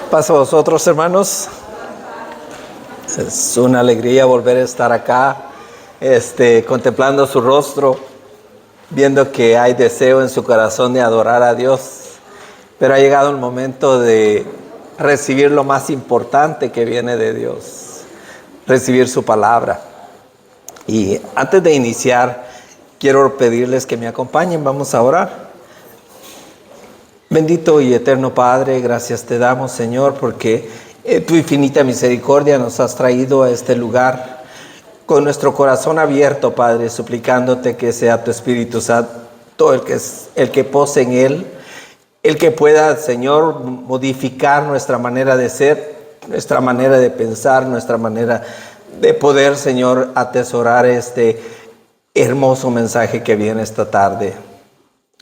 Paz a vosotros, hermanos. Es una alegría volver a estar acá, contemplando su rostro, viendo que hay deseo en su corazón de adorar a Dios. Pero ha llegado el momento de recibir lo más importante que viene de Dios, recibir su palabra. Y antes de iniciar, quiero pedirles que me acompañen. Vamos a orar. Bendito y eterno Padre, gracias te damos, Señor, porque tu infinita misericordia nos has traído a este lugar con nuestro corazón abierto, Padre, suplicándote que sea tu Espíritu Santo el que pose en él, el que pueda, Señor, modificar nuestra manera de ser, nuestra manera de pensar, nuestra manera de poder, Señor, atesorar este hermoso mensaje que viene esta tarde.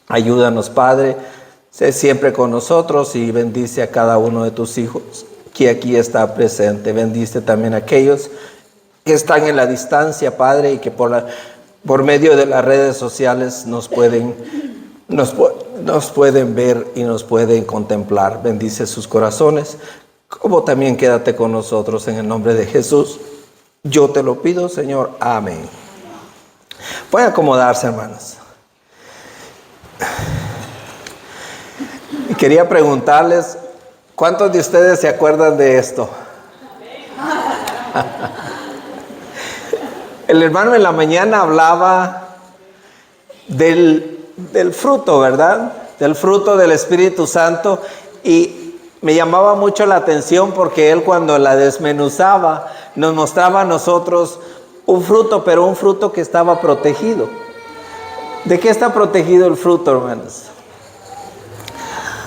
Ayúdanos, Padre. Sé siempre con nosotros y bendice a cada uno de tus hijos que aquí está presente. Bendice también a aquellos que están en la distancia, Padre, y que por medio de las redes sociales nos pueden ver y nos pueden contemplar. Bendice sus corazones, como también quédate con nosotros en el nombre de Jesús. Yo te lo pido, Señor. Amén. Pueden acomodarse, hermanos. Y quería preguntarles, ¿cuántos de ustedes se acuerdan de esto? El hermano en la mañana hablaba del fruto, ¿verdad? Del fruto del Espíritu Santo, y me llamaba mucho la atención porque él, cuando la desmenuzaba, nos mostraba a nosotros un fruto, pero un fruto que estaba protegido. ¿De qué está protegido el fruto, hermanos?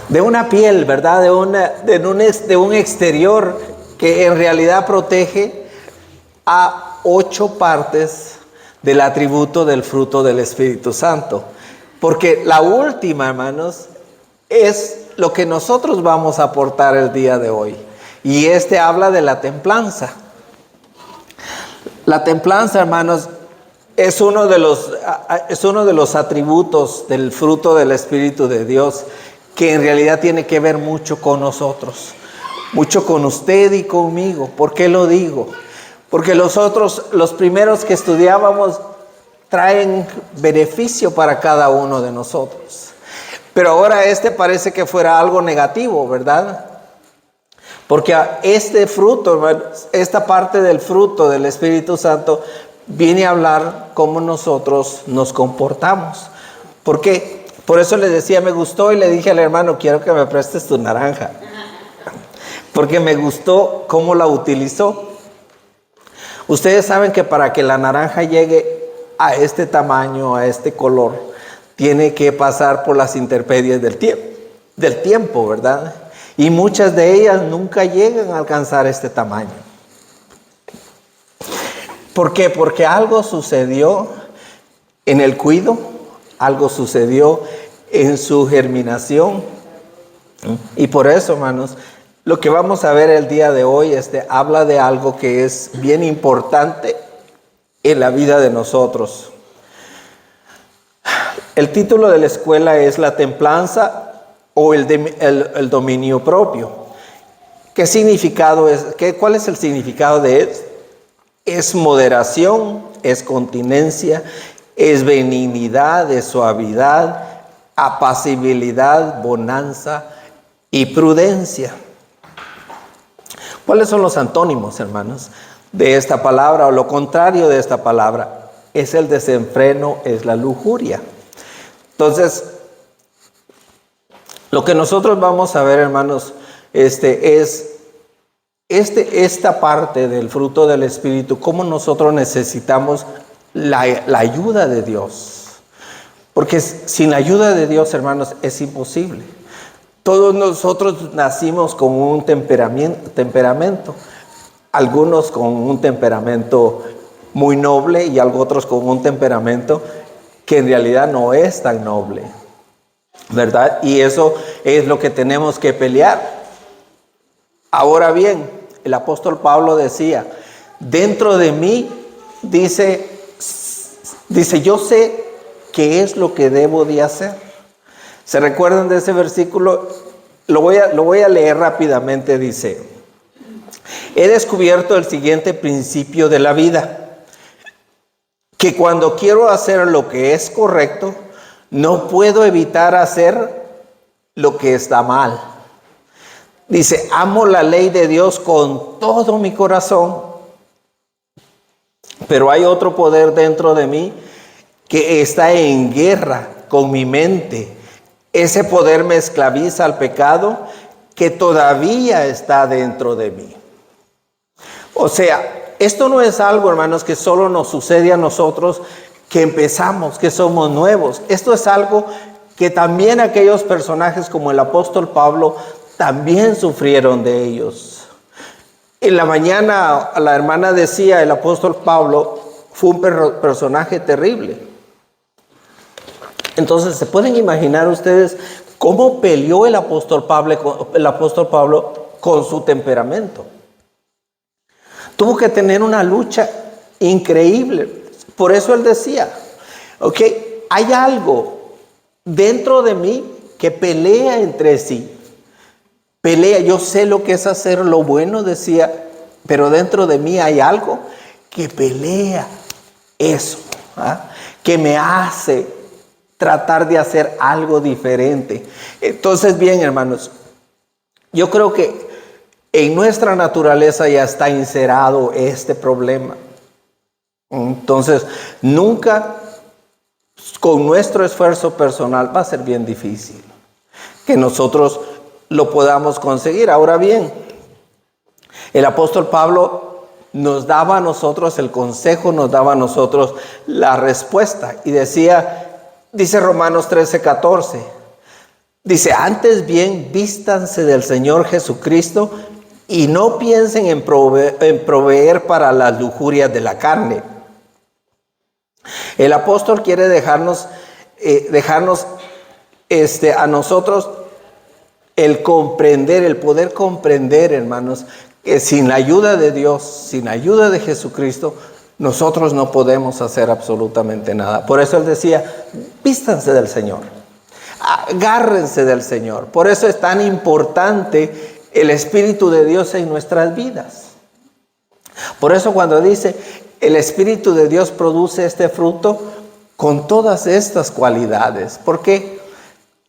De una piel, ¿verdad? De un exterior que en realidad protege a 8 partes del atributo del fruto del Espíritu Santo. Porque la última, hermanos, es lo que nosotros vamos a aportar el día de hoy. Y habla de la templanza. La templanza, hermanos, es uno de los atributos del fruto del Espíritu de Dios, que en realidad tiene que ver mucho con nosotros, mucho con usted y conmigo. ¿Por qué lo digo? Porque los primeros que estudiábamos, traen beneficio para cada uno de nosotros. Pero ahora parece que fuera algo negativo, ¿verdad? Porque este fruto, esta parte del fruto del Espíritu Santo, viene a hablar cómo nosotros nos comportamos. ¿Por qué? Por eso le decía, me gustó, y le dije al hermano, quiero que me prestes tu naranja. Porque me gustó cómo la utilizó. Ustedes saben que para que la naranja llegue a este tamaño, a este color, tiene que pasar por las intemperies del tiempo, ¿verdad? Y muchas de ellas nunca llegan a alcanzar este tamaño. ¿Por qué? Porque algo sucedió en el cuido, algo sucedió en su germinación. Y por eso, hermanos, lo que vamos a ver el día de hoy habla de algo que es bien importante en la vida de nosotros. El título de la escuela es La templanza o el dominio propio. ¿Qué significado es? ¿Cuál es el significado de esto? Es moderación, es continencia, es benignidad, es suavidad, apacibilidad, bonanza y prudencia. ¿Cuáles son los antónimos, hermanos, de esta palabra, o lo contrario de esta palabra? Es el desenfreno, es la lujuria. Entonces, lo que nosotros vamos a ver, hermanos, es esta parte del fruto del Espíritu, cómo nosotros necesitamos la ayuda de Dios. Porque sin la ayuda de Dios, hermanos, es imposible. Todos nosotros nacimos con un temperamento. Algunos con un temperamento muy noble y otros con un temperamento que en realidad no es tan noble, ¿verdad? Y eso es lo que tenemos que pelear. Ahora bien, el apóstol Pablo decía, dentro de mí, dice, yo sé qué es lo que debo de hacer. ¿Se recuerdan de ese versículo? lo voy a leer rápidamente. Dice: he descubierto el siguiente principio de la vida, que cuando quiero hacer lo que es correcto, no puedo evitar hacer lo que está mal. Dice: amo la ley de Dios con todo mi corazón, pero hay otro poder dentro de mí que está en guerra con mi mente. Ese poder me esclaviza al pecado que todavía está dentro de mí. O sea, esto no es algo, hermanos, que solo nos sucede a nosotros, que empezamos, que somos nuevos. Esto es algo que también aquellos personajes como el apóstol Pablo también sufrieron de ellos. En la mañana la hermana decía, el apóstol Pablo fue un personaje terrible. Entonces, ¿se pueden imaginar ustedes cómo peleó el apóstol Pablo con su temperamento? Tuvo que tener una lucha increíble. Por eso él decía, ok, hay algo dentro de mí que pelea entre sí. Pelea, yo sé lo que es hacer lo bueno, decía, pero dentro de mí hay algo que pelea eso, que me hace tratar de hacer algo diferente. Entonces, bien, hermanos, yo creo que en nuestra naturaleza ya está inserado este problema. Entonces, nunca con nuestro esfuerzo personal va a ser bien difícil que nosotros lo podamos conseguir. Ahora bien, el apóstol Pablo nos daba a nosotros el consejo, nos daba a nosotros la respuesta. Y dice Romanos 13:14, dice: antes bien, vístanse del Señor Jesucristo y no piensen en proveer para las lujurias de la carne. El apóstol quiere dejarnos a nosotros el poder comprender, hermanos, que sin la ayuda de Dios, sin la ayuda de Jesucristo, nosotros no podemos hacer absolutamente nada. Por eso él decía: vístanse del Señor, agárrense del Señor. Por eso es tan importante el Espíritu de Dios en nuestras vidas. Por eso cuando dice el Espíritu de Dios produce este fruto con todas estas cualidades. Porque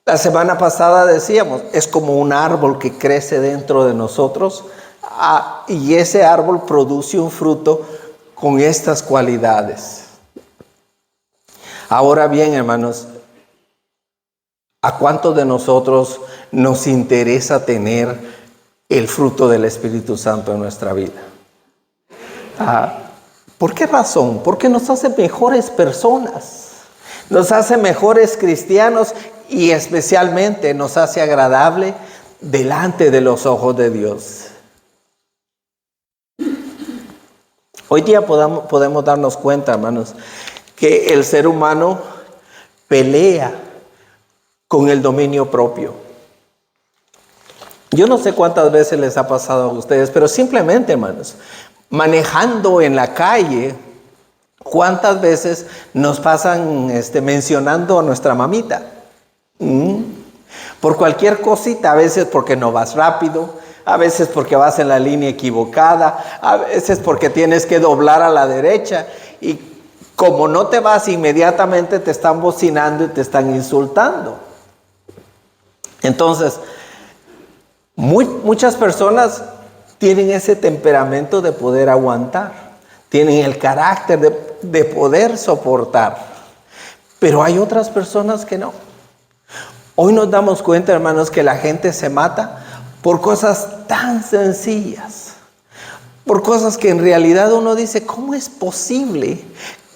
la semana pasada decíamos, es como un árbol que crece dentro de nosotros, y ese árbol produce un fruto con estas cualidades. Ahora bien, hermanos, ¿a cuántos de nosotros nos interesa tener el fruto del Espíritu Santo en nuestra vida? ¿Por qué razón? Porque nos hace mejores personas, nos hace mejores cristianos y especialmente nos hace agradable delante de los ojos de Dios. Hoy día podemos darnos cuenta, hermanos, que el ser humano pelea con el dominio propio. Yo no sé cuántas veces les ha pasado a ustedes, pero simplemente, hermanos, manejando en la calle, ¿cuántas veces nos pasan mencionando a nuestra mamita? Por cualquier cosita, a veces porque no vas rápido, a veces porque vas en la línea equivocada, a veces porque tienes que doblar a la derecha y como no te vas inmediatamente te están bocinando y te están insultando. Entonces, muchas personas tienen ese temperamento de poder aguantar, tienen el carácter de poder soportar, pero hay otras personas que no. Hoy nos damos cuenta, hermanos, que la gente se mata por cosas tan sencillas, por cosas que en realidad uno dice, ¿cómo es posible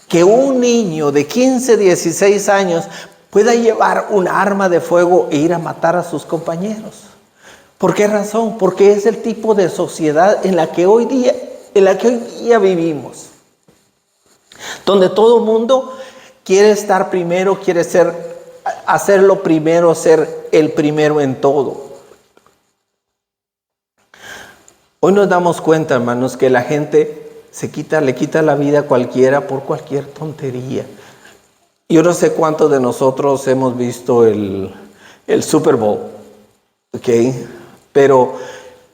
que un niño de 15, 16 años pueda llevar un arma de fuego e ir a matar a sus compañeros? ¿Por qué razón? Porque es el tipo de sociedad en la que hoy día vivimos, donde todo el mundo quiere estar primero, quiere hacerlo primero, ser el primero en todo. Hoy nos damos cuenta, hermanos, que la gente le quita la vida a cualquiera por cualquier tontería. Yo no sé cuántos de nosotros hemos visto el Super Bowl. ¿ok? Pero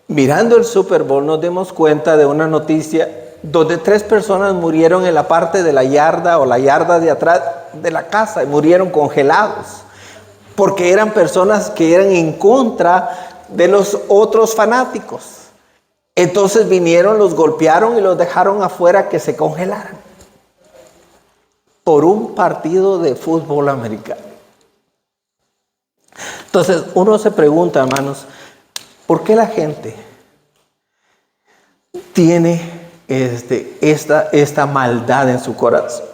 mirando el Super Bowl nos dimos cuenta de una noticia donde 3 personas murieron en la parte de la yarda o la yarda de atrás de la casa y murieron congelados porque eran personas que eran en contra de los otros fanáticos. Entonces vinieron, los golpearon y los dejaron afuera que se congelaran por un partido de fútbol americano. Entonces uno se pregunta, hermanos, ¿por qué la gente tiene esta maldad en su corazón?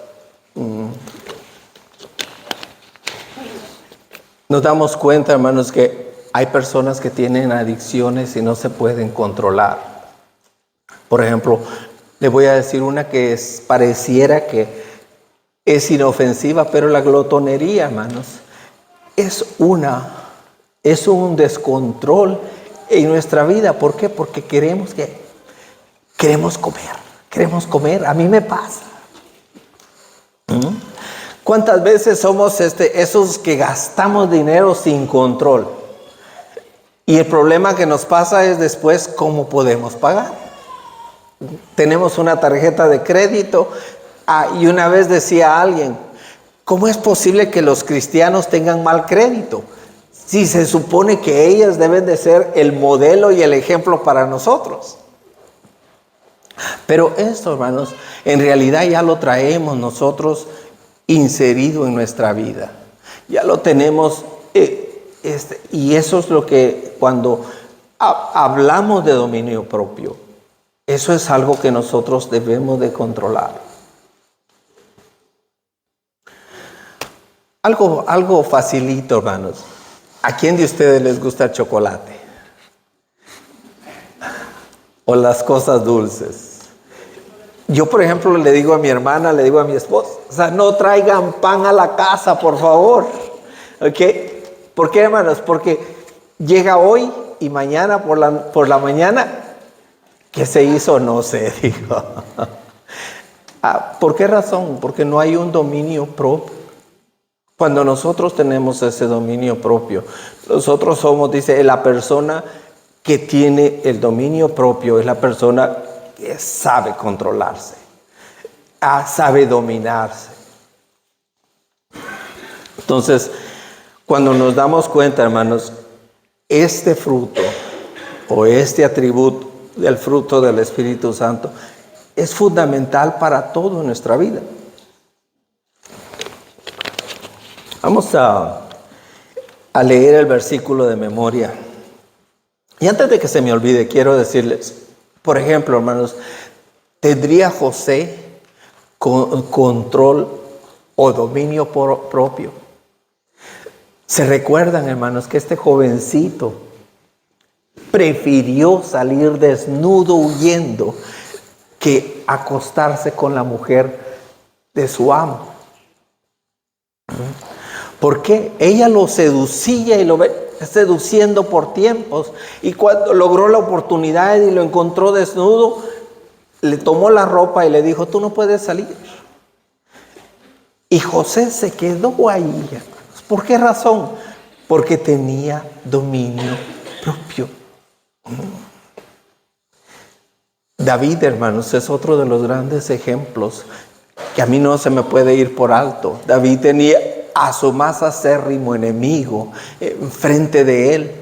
Nos damos cuenta, hermanos, que hay personas que tienen adicciones y no se pueden controlar. Por ejemplo, le voy a decir una que pareciera que es inofensiva, pero la glotonería, hermanos, es un descontrol en nuestra vida. ¿Por qué? Porque queremos comer. A mí me pasa. ¿Cuántas veces somos esos que gastamos dinero sin control? Y el problema que nos pasa es después cómo podemos pagar. Tenemos una tarjeta de crédito. Y una vez decía alguien, ¿cómo es posible que los cristianos tengan mal crédito? Si se supone que ellas deben de ser el modelo y el ejemplo para nosotros. Pero esto, hermanos, en realidad ya lo traemos nosotros inserido en nuestra vida. Ya lo tenemos, y eso es lo que cuando hablamos de dominio propio, eso es algo que nosotros debemos de controlar. Algo facilito, hermanos. ¿A quién de ustedes les gusta el chocolate? O las cosas dulces. Yo, por ejemplo, le digo a mi hermana, le digo a mi esposa, no traigan pan a la casa, por favor. ¿Ok? ¿Por qué, hermanos? Porque llega hoy y mañana por la mañana, ¿qué se hizo? No sé, digo. ¿Por qué razón? Porque no hay un dominio propio. Cuando nosotros tenemos ese dominio propio, nosotros somos, dice, la persona que tiene el dominio propio es la persona que sabe controlarse, sabe dominarse. Entonces, cuando nos damos cuenta, hermanos, este fruto o este atributo del fruto del Espíritu Santo es fundamental para toda nuestra vida. Vamos a leer el versículo de memoria. Y antes de que se me olvide, quiero decirles, por ejemplo, hermanos, ¿tendría José control o dominio propio? ¿Se recuerdan, hermanos, que este jovencito prefirió salir desnudo huyendo que acostarse con la mujer de su amo? ¿Por qué? Ella lo seducía y lo ve seduciendo por tiempos. Y cuando logró la oportunidad y lo encontró desnudo, le tomó la ropa y le dijo, tú no puedes salir. Y José se quedó ahí, hermanos. ¿Por qué razón? Porque tenía dominio propio. David, hermanos, es otro de los grandes ejemplos que a mí no se me puede ir por alto. David tenía a su más acérrimo enemigo enfrente de él.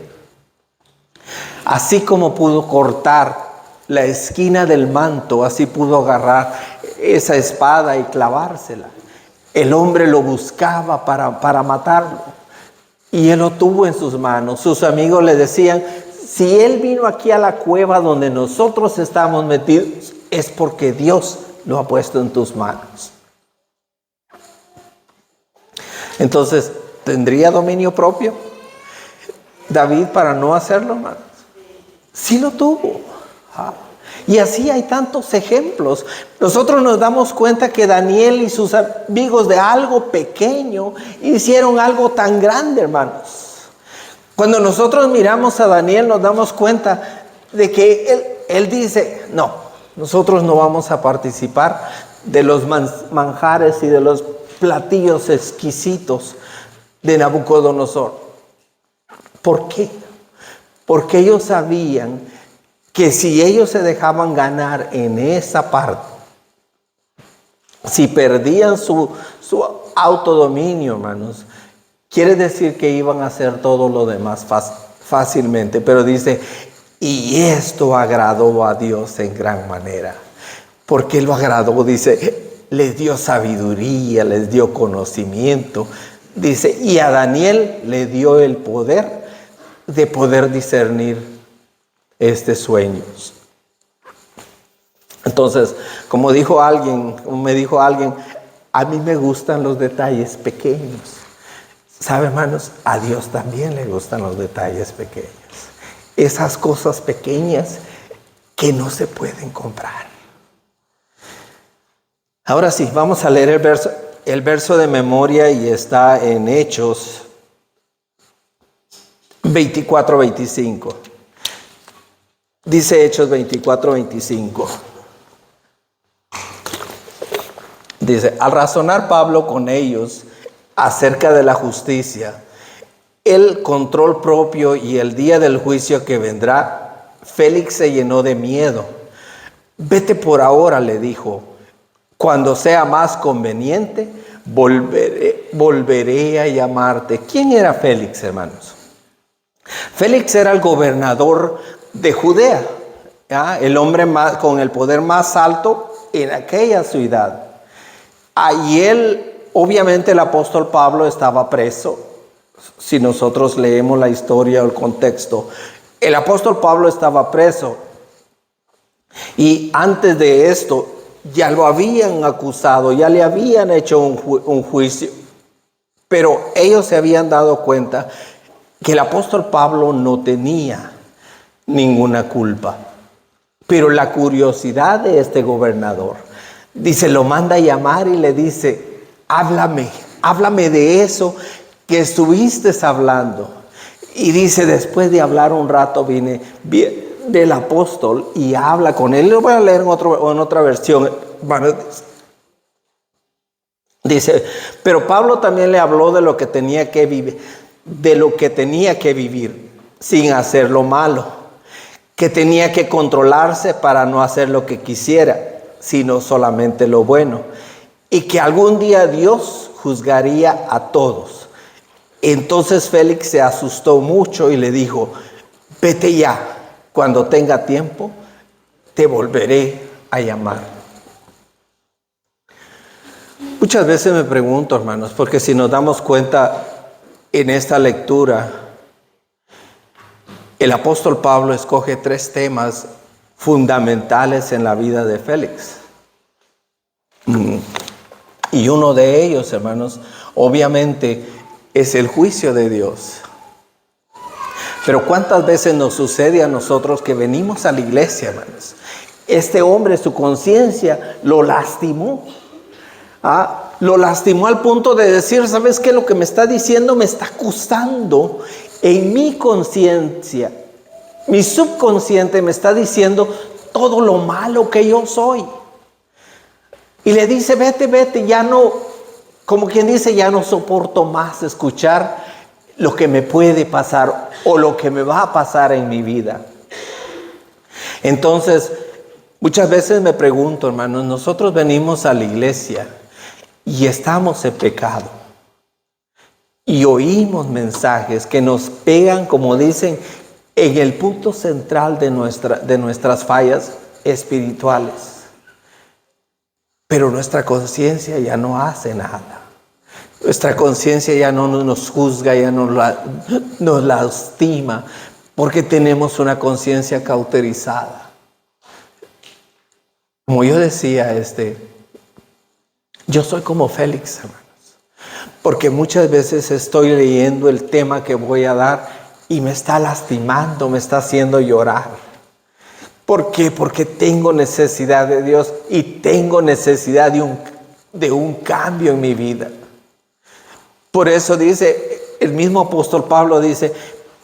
Así como pudo cortar la esquina del manto, así pudo agarrar esa espada y clavársela. El hombre lo buscaba para matarlo y él lo tuvo en sus manos. Sus amigos le decían, si él vino aquí a la cueva donde nosotros estamos metidos, es porque Dios lo ha puesto en tus manos. Entonces, ¿tendría dominio propio David para no hacerlo, hermanos? Sí lo tuvo. Y así hay tantos ejemplos. Nosotros nos damos cuenta que Daniel y sus amigos de algo pequeño hicieron algo tan grande, hermanos. Cuando nosotros miramos a Daniel nos damos cuenta de que él dice, no, nosotros no vamos a participar de los manjares y de los platillos exquisitos de Nabucodonosor. ¿Por qué? porque ellos sabían que si ellos se dejaban ganar en esa parte, si perdían su autodominio, hermanos, quiere decir que iban a hacer todo lo demás fácilmente. Pero dice, y esto agradó a Dios en gran manera. ¿Por qué lo agradó? Dice, les dio sabiduría, les dio conocimiento. Dice, y a Daniel le dio el poder de poder discernir sueños. Entonces, como me dijo alguien, a mí me gustan los detalles pequeños. ¿Sabe, hermanos? A Dios también le gustan los detalles pequeños. Esas cosas pequeñas que no se pueden comprar. Ahora sí, vamos a leer el verso de memoria y está en Hechos 24-25. Dice Hechos 24-25. Dice, al razonar Pablo con ellos acerca de la justicia, el control propio y el día del juicio que vendrá, Félix se llenó de miedo. Vete por ahora, le dijo. Cuando sea más conveniente, volveré a llamarte. ¿Quién era Félix, hermanos? Félix era el gobernador de Judea, ¿ya? El hombre con el poder más alto en aquella ciudad. Y él, obviamente el apóstol Pablo estaba preso. Si nosotros leemos la historia o el contexto, el apóstol Pablo estaba preso. Y antes de esto, ya lo habían acusado, ya le habían hecho un juicio. Pero ellos se habían dado cuenta que el apóstol Pablo no tenía ninguna culpa. Pero la curiosidad de este gobernador, dice, lo manda a llamar y le dice, háblame de eso que estuviste hablando. Y dice, después de hablar un rato, viene del apóstol y habla con él. Lo voy a leer en otra versión. Bueno, dice, pero Pablo también le habló de lo que tenía que vivir, sin hacer lo malo, que tenía que controlarse para no hacer lo que quisiera, sino solamente lo bueno, y que algún día Dios juzgaría a todos. Entonces Félix se asustó mucho y le dijo, vete ya, cuando tenga tiempo te volveré a llamar. Muchas veces me pregunto, hermanos, porque si nos damos cuenta en esta lectura, el apóstol Pablo escoge 3 temas fundamentales en la vida de Félix. Y uno de ellos, hermanos, obviamente es el juicio de Dios. Pero ¿cuántas veces nos sucede a nosotros que venimos a la iglesia, hermanos? Este hombre, su conciencia lo lastimó. Lo lastimó al punto de decir, ¿sabes qué? Lo que me está diciendo me está acusando en mi conciencia. Mi subconsciente me está diciendo todo lo malo que yo soy. Y le dice, vete, ya no, como quien dice, ya no soporto más escuchar lo que me puede pasar o lo que me va a pasar en mi vida. Entonces, muchas veces me pregunto, hermanos, nosotros venimos a la iglesia y estamos en pecado. Y oímos mensajes que nos pegan, como dicen, en el punto central de nuestras fallas espirituales. Pero nuestra conciencia ya no hace nada. Nuestra conciencia ya no nos juzga, ya no nos lastima, porque tenemos una conciencia cauterizada. Como yo decía, yo soy como Félix, hermanos, porque muchas veces estoy leyendo el tema que voy a dar y me está lastimando, me está haciendo llorar. ¿Por qué? Porque tengo necesidad de Dios y tengo necesidad de un cambio en mi vida. Por eso dice, el mismo apóstol Pablo dice,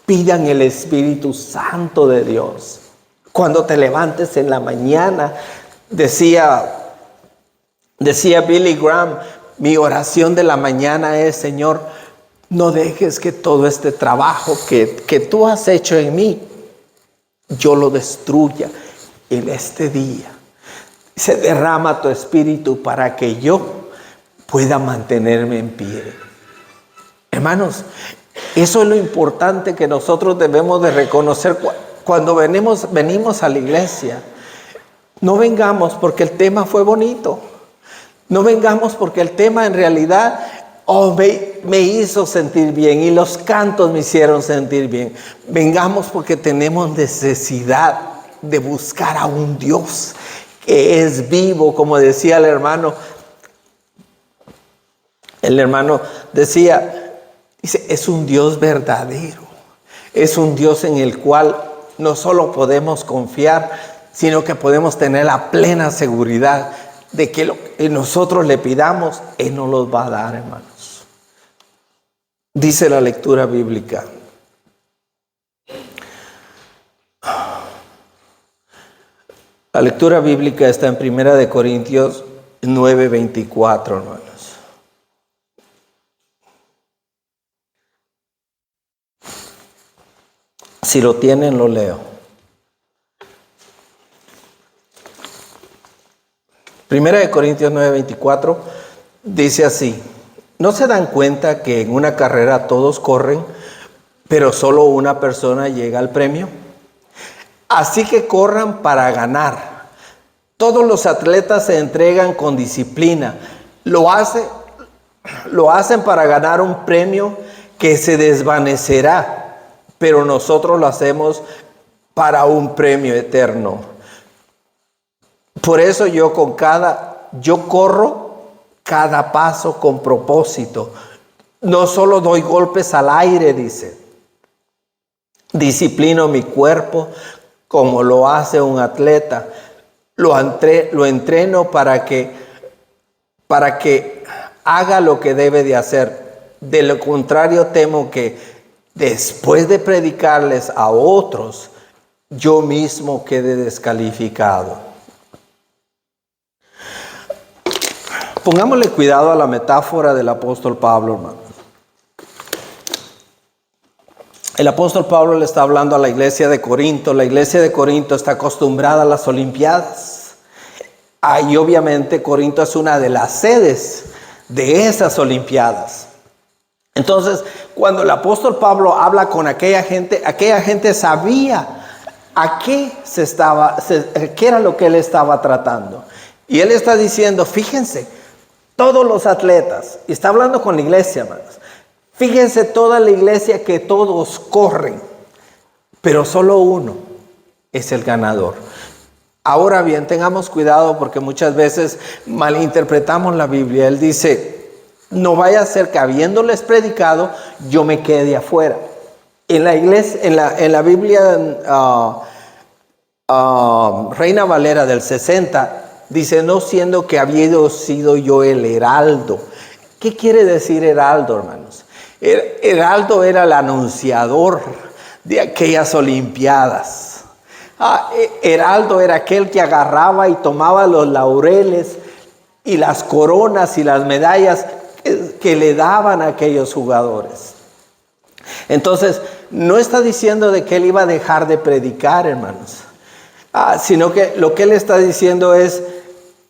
pidan el Espíritu Santo de Dios. Cuando te levantes en la mañana, decía Billy Graham, mi oración de la mañana es, Señor, no dejes que todo este trabajo que tú has hecho en mí yo lo destruya en este día. Se derrama tu espíritu para que yo pueda mantenerme en pie. Hermanos, eso es lo importante que nosotros debemos de reconocer cuando venimos a la iglesia. No vengamos porque el tema fue bonito. No vengamos porque el tema en realidad me hizo sentir bien y los cantos me hicieron sentir bien. Vengamos porque tenemos necesidad de buscar a un Dios que es vivo, como decía el hermano. El hermano dice, es un Dios verdadero. Es un Dios en el cual no solo podemos confiar, sino que podemos tener la plena seguridad de que lo que nosotros le pidamos, Él nos los va a dar, hermanos. Dice la lectura bíblica. La lectura bíblica está en 1 Corintios 9:24, hermanos. Si lo tienen, lo leo. 1 Corintios 9:24 dice así: ¿no se dan cuenta que en una carrera todos corren, pero solo una persona llega al premio? Así que corran para ganar. Todos los atletas se entregan con disciplina. Lo hacen para ganar un premio que se desvanecerá, pero nosotros lo hacemos para un premio eterno. Por eso yo corro cada paso con propósito. No solo doy golpes al aire, dice. Disciplino mi cuerpo como lo hace un atleta. Lo entreno para que haga lo que debe de hacer. De lo contrario, temo que después de predicarles a otros, yo mismo quede descalificado. Pongámosle cuidado a la metáfora del apóstol Pablo, hermano. El apóstol Pablo le está hablando a la iglesia de Corinto. La iglesia de Corinto está acostumbrada a las Olimpiadas. Y obviamente Corinto es una de las sedes de esas Olimpiadas. Entonces, cuando el apóstol Pablo habla con aquella gente sabía qué era lo que él estaba tratando. Y él está diciendo, fíjense, todos los atletas, y está hablando con la iglesia, hermanos. Fíjense toda la iglesia que todos corren, pero solo uno es el ganador. Ahora bien, tengamos cuidado porque muchas veces malinterpretamos la Biblia. Él dice, no vaya a ser que habiéndoles predicado, yo me quede afuera. En la iglesia, en la Biblia Reina Valera del 60, dice, no siendo que habido sido yo el heraldo. ¿Qué quiere decir heraldo, hermanos? Heraldo era el anunciador de aquellas Olimpiadas. Heraldo era aquel que agarraba y tomaba los laureles y las coronas y las medallas que le daban a aquellos jugadores. Entonces, no está diciendo de que él iba a dejar de predicar, hermanos. Sino que lo que él está diciendo es,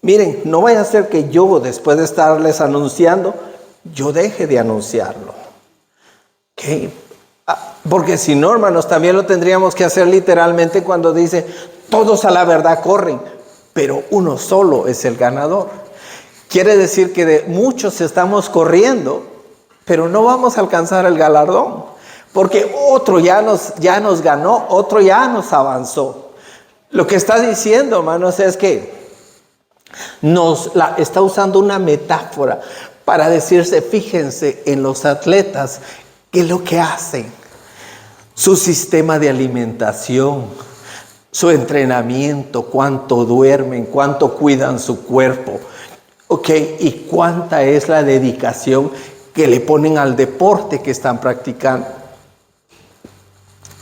miren, no vaya a ser que yo, después de estarles anunciando, yo deje de anunciarlo. ¿Okay? Porque si no, hermanos, también lo tendríamos que hacer literalmente cuando dice, todos a la verdad corren, pero uno solo es el ganador. Quiere decir que de muchos estamos corriendo, pero no vamos a alcanzar el galardón. Porque otro ya nos ganó, otro ya nos avanzó. Lo que está diciendo, hermanos, es que está usando una metáfora para decirse, fíjense en los atletas, qué es lo que hacen, su sistema de alimentación, su entrenamiento, cuánto duermen, cuánto cuidan su cuerpo, y cuánta es la dedicación que le ponen al deporte que están practicando.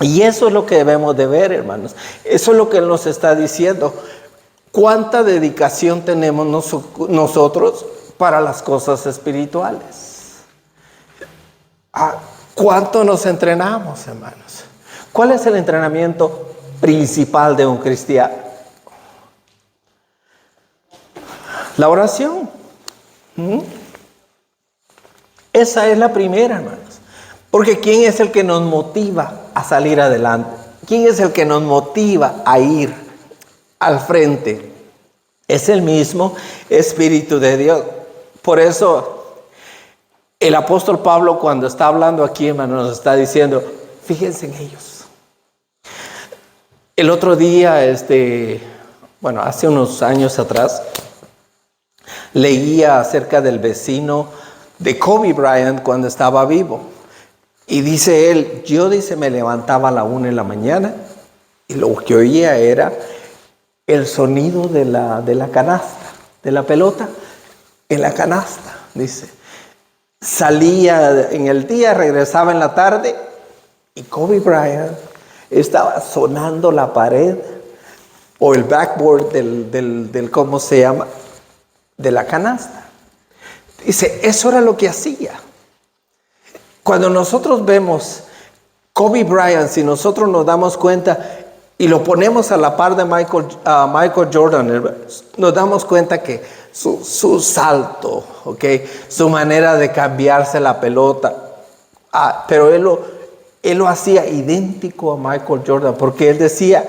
Y eso es lo que debemos de ver, hermanos. Eso es lo que Él nos está diciendo. ¿Cuánta dedicación tenemos nosotros para las cosas espirituales? ¿Cuánto nos entrenamos, hermanos? ¿Cuál es el entrenamiento principal de un cristiano. La oración. Esa es la primera, hermanos. Porque ¿quién es el que nos motiva a salir adelante? ¿Quién es el que nos motiva a ir al frente? Es el mismo Espíritu de Dios. Por eso el apóstol Pablo, cuando está hablando aquí, hermanos, nos está diciendo, fíjense en ellos. El otro día, hace unos años atrás, leía acerca del vecino de Kobe Bryant cuando estaba vivo. Y dice él, yo me levantaba a la 1 de la mañana y lo que oía era el sonido de la canasta, de la pelota en la canasta, dice. Salía en el día, regresaba en la tarde y Kobe Bryant estaba sonando la pared o el backboard del ¿cómo se llama? De la canasta. Dice, eso era lo que hacía. Cuando nosotros vemos Kobe Bryant, si nosotros nos damos cuenta y lo ponemos a la par de Michael Jordan, nos damos cuenta que su salto, su manera de cambiarse la pelota, pero él lo hacía idéntico a Michael Jordan, porque él decía,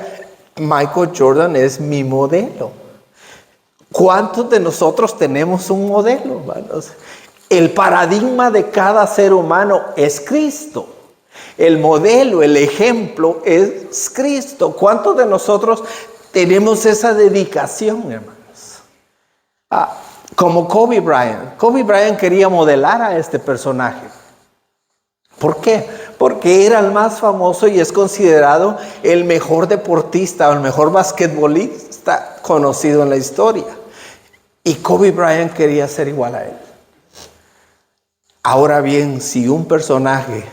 Michael Jordan es mi modelo. ¿Cuántos de nosotros tenemos un modelo, hermanos? El paradigma de cada ser humano es Cristo. El modelo, el ejemplo es Cristo. ¿Cuántos de nosotros tenemos esa dedicación, hermanos? Como Kobe Bryant. Kobe Bryant quería modelar a este personaje. ¿Por qué? Porque era el más famoso y es considerado el mejor deportista o el mejor basquetbolista conocido en la historia. Y Kobe Bryant quería ser igual a él. Ahora bien, si un personaje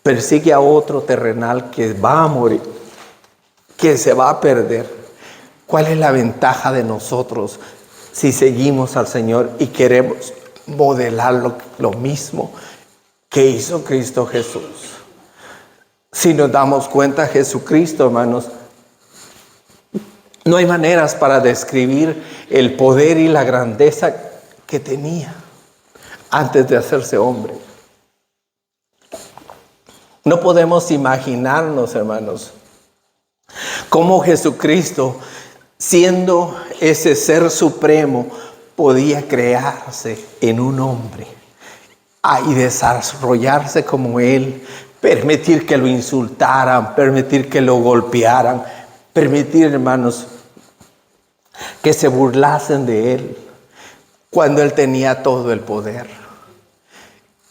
persigue a otro terrenal que va a morir, que se va a perder, ¿cuál es la ventaja de nosotros si seguimos al Señor y queremos modelar lo mismo que hizo Cristo Jesús? Si nos damos cuenta, Jesucristo, hermanos, no hay maneras para describir el poder y la grandeza que tenía antes de hacerse hombre. No podemos imaginarnos, hermanos, cómo Jesucristo, siendo ese ser supremo, podía crearse en un hombre y desarrollarse como él, permitir que lo insultaran, permitir que lo golpearan, permitir, hermanos, que se burlasen de él cuando él tenía todo el poder.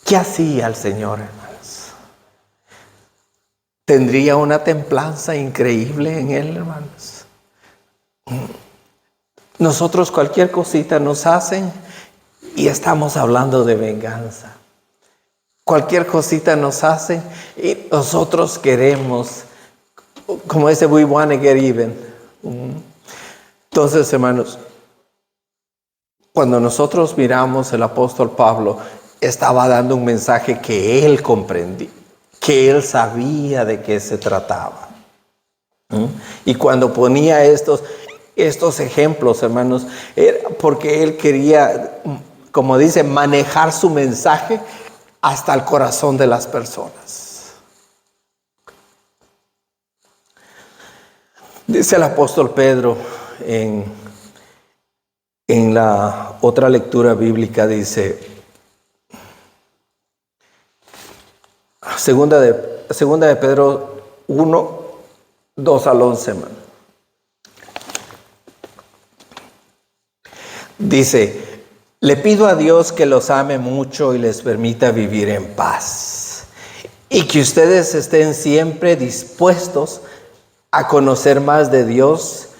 ¿Qué hacía el Señor, hermanos? ¿Tendría una templanza increíble en él, hermanos? Nosotros cualquier cosita nos hacen y estamos hablando de venganza. Cualquier cosita nos hacen y nosotros queremos, como ese we want to get even. Entonces, hermanos, cuando nosotros miramos el apóstol Pablo, estaba dando un mensaje que él comprendía, que él sabía de qué se trataba. Y cuando ponía estos ejemplos, hermanos, era porque él quería, como dice, manejar su mensaje hasta el corazón de las personas. Dice el apóstol Pedro en la otra lectura bíblica, dice, Segunda de Pedro 1, 2 al 11, hermano. Dice, le pido a Dios que los ame mucho y les permita vivir en paz, y que ustedes estén siempre dispuestos a conocer más de Dios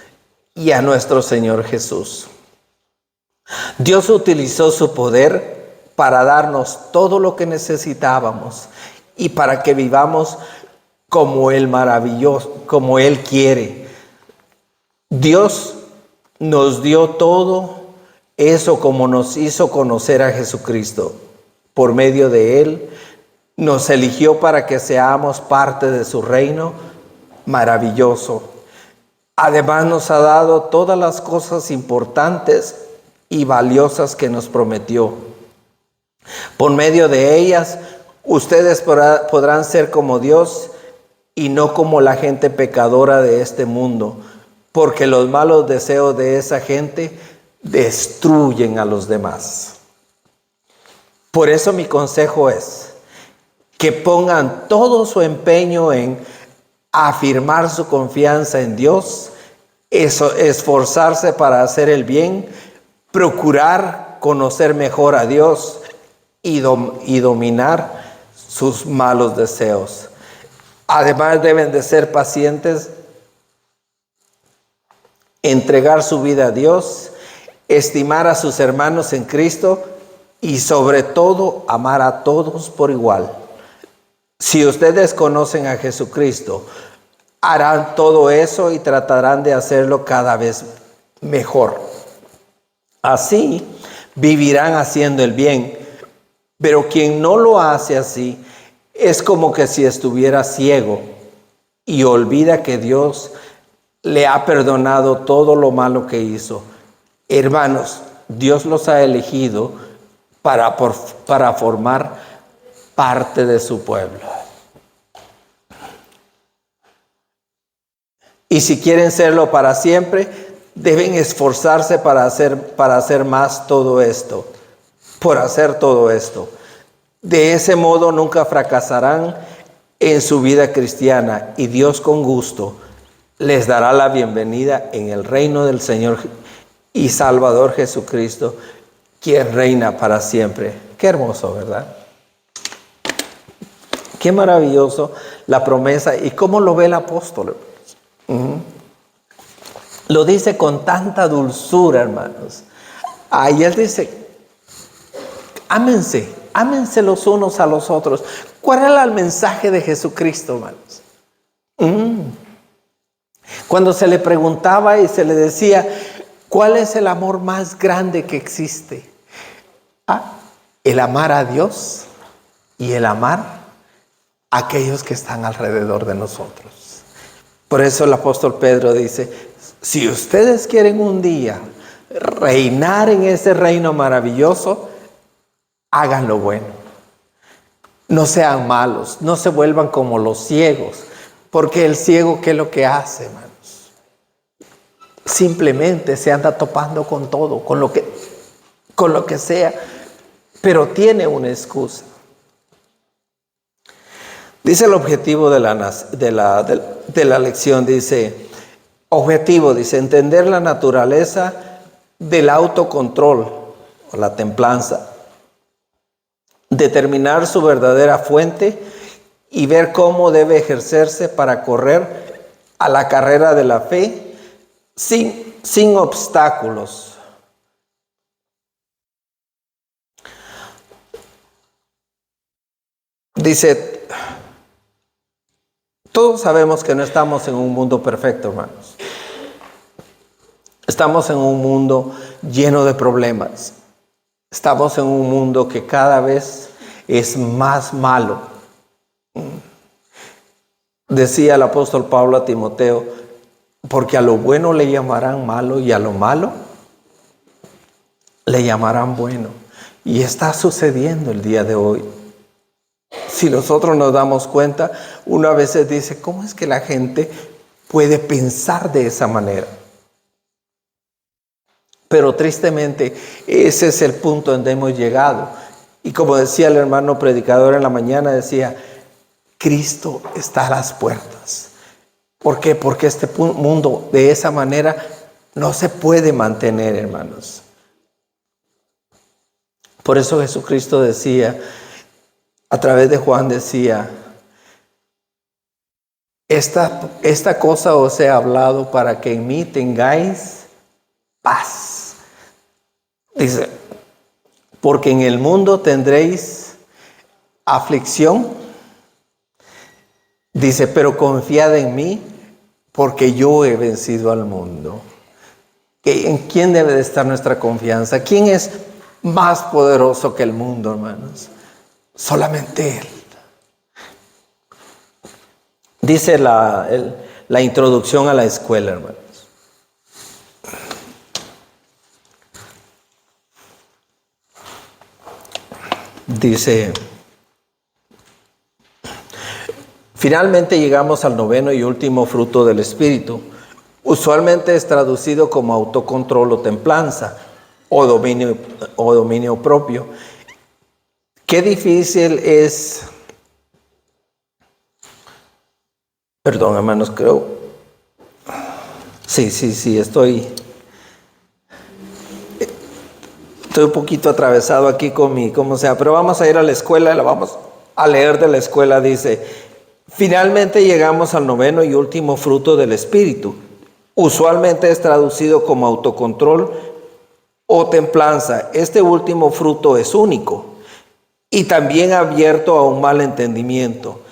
y a nuestro Señor Jesús. Dios utilizó su poder para darnos todo lo que necesitábamos y para que vivamos como Él maravilloso, como Él quiere. Dios nos dio todo eso como nos hizo conocer a Jesucristo. Por medio de Él nos eligió para que seamos parte de su reino, maravilloso. Además nos ha dado todas las cosas importantes y valiosas que nos prometió. Por medio de ellas, ustedes podrán ser como Dios y no como la gente pecadora de este mundo, porque los malos deseos de esa gente destruyen a los demás. Por eso mi consejo es que pongan todo su empeño en afirmar su confianza en Dios, esforzarse para hacer el bien, procurar conocer mejor a Dios y dominar sus malos deseos. Además deben de ser pacientes, entregar su vida a Dios, estimar a sus hermanos en Cristo y sobre todo amar a todos por igual. Si ustedes conocen a Jesucristo, harán todo eso y tratarán de hacerlo cada vez mejor. Así vivirán haciendo el bien, pero quien no lo hace así es como que si estuviera ciego y olvida que Dios le ha perdonado todo lo malo que hizo. Hermanos, Dios los ha elegido para formar parte de su pueblo. Y si quieren serlo para siempre, deben esforzarse para hacer más todo esto, por hacer todo esto. De ese modo nunca fracasarán en su vida cristiana y Dios con gusto les dará la bienvenida en el reino del Señor y Salvador Jesucristo, quien reina para siempre. Qué hermoso, ¿verdad? Qué maravilloso la promesa y cómo lo ve el apóstol. Lo dice con tanta dulzura, hermanos. Ahí él dice, ámense los unos a los otros. ¿Cuál era el mensaje de Jesucristo, hermanos? Cuando se le preguntaba y se le decía, ¿cuál es el amor más grande que existe? El amar a Dios y el amar a aquellos que están alrededor de nosotros. Por eso el apóstol Pedro dice, si ustedes quieren un día reinar en ese reino maravilloso, hagan lo bueno. No sean malos, no se vuelvan como los ciegos, porque el ciego, ¿qué es lo que hace, hermanos? Simplemente se anda topando con todo, con lo que sea, pero tiene una excusa. Dice el objetivo de la lección, dice, entender la naturaleza del autocontrol o la templanza, determinar su verdadera fuente y ver cómo debe ejercerse para correr a la carrera de la fe sin obstáculos. Dice, todos sabemos que no estamos en un mundo perfecto, hermanos. Estamos en un mundo lleno de problemas. Estamos en un mundo que cada vez es más malo. Decía el apóstol Pablo a Timoteo, porque a lo bueno le llamarán malo y a lo malo le llamarán bueno. Y está sucediendo el día de hoy. Si nosotros nos damos cuenta, una vez se dice, ¿cómo es que la gente puede pensar de esa manera? Pero tristemente, ese es el punto donde hemos llegado. Y como decía el hermano predicador en la mañana, decía, Cristo está a las puertas. ¿Por qué? Porque este mundo de esa manera no se puede mantener, hermanos. Por eso Jesucristo decía, a través de Juan decía, esta cosa os he hablado para que en mí tengáis paz. Dice, porque en el mundo tendréis aflicción. Dice, pero confiad en mí, porque yo he vencido al mundo. ¿En quién debe de estar nuestra confianza? ¿Quién es más poderoso que el mundo, hermanos? Solamente Él. Dice la la introducción a la escuela, hermanos. Dice, finalmente llegamos al noveno y último fruto del Espíritu. Usualmente es traducido como autocontrol o templanza o dominio propio. Qué difícil es, perdón hermanos, creo, sí, estoy un poquito atravesado aquí con mi, como sea, pero vamos a ir a la escuela, la vamos a leer de la escuela. Dice, finalmente llegamos al noveno y último fruto del Espíritu. Usualmente es traducido como autocontrol o templanza. Este último fruto es único y también abierto a un mal entendimiento.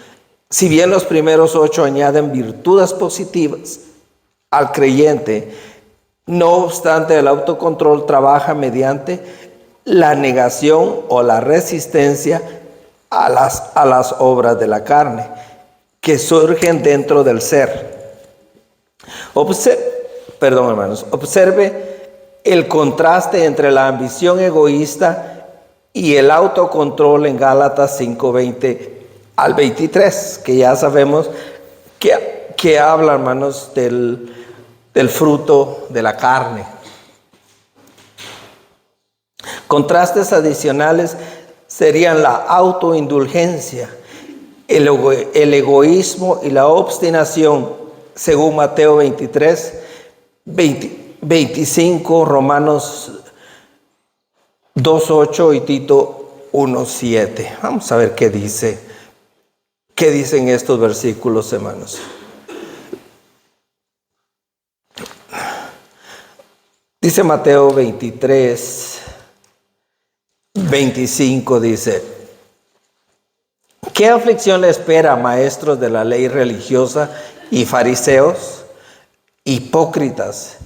Si bien los primeros 8 añaden virtudes positivas al creyente, no obstante, el autocontrol trabaja mediante la negación o la resistencia a las obras de la carne que surgen dentro del ser. Observe el contraste entre la ambición egoísta y el autocontrol en Gálatas 5:20 al 23, que ya sabemos que habla, hermanos, del fruto de la carne. Contrastes adicionales serían la autoindulgencia, el egoísmo y la obstinación, según Mateo 23, 25, Romanos 2:8 y Tito 1:7. Vamos a ver qué dicen estos versículos, hermanos. Dice Mateo 23, 25, dice, ¿qué aflicción le espera a maestros de la ley religiosa y fariseos, hipócritas?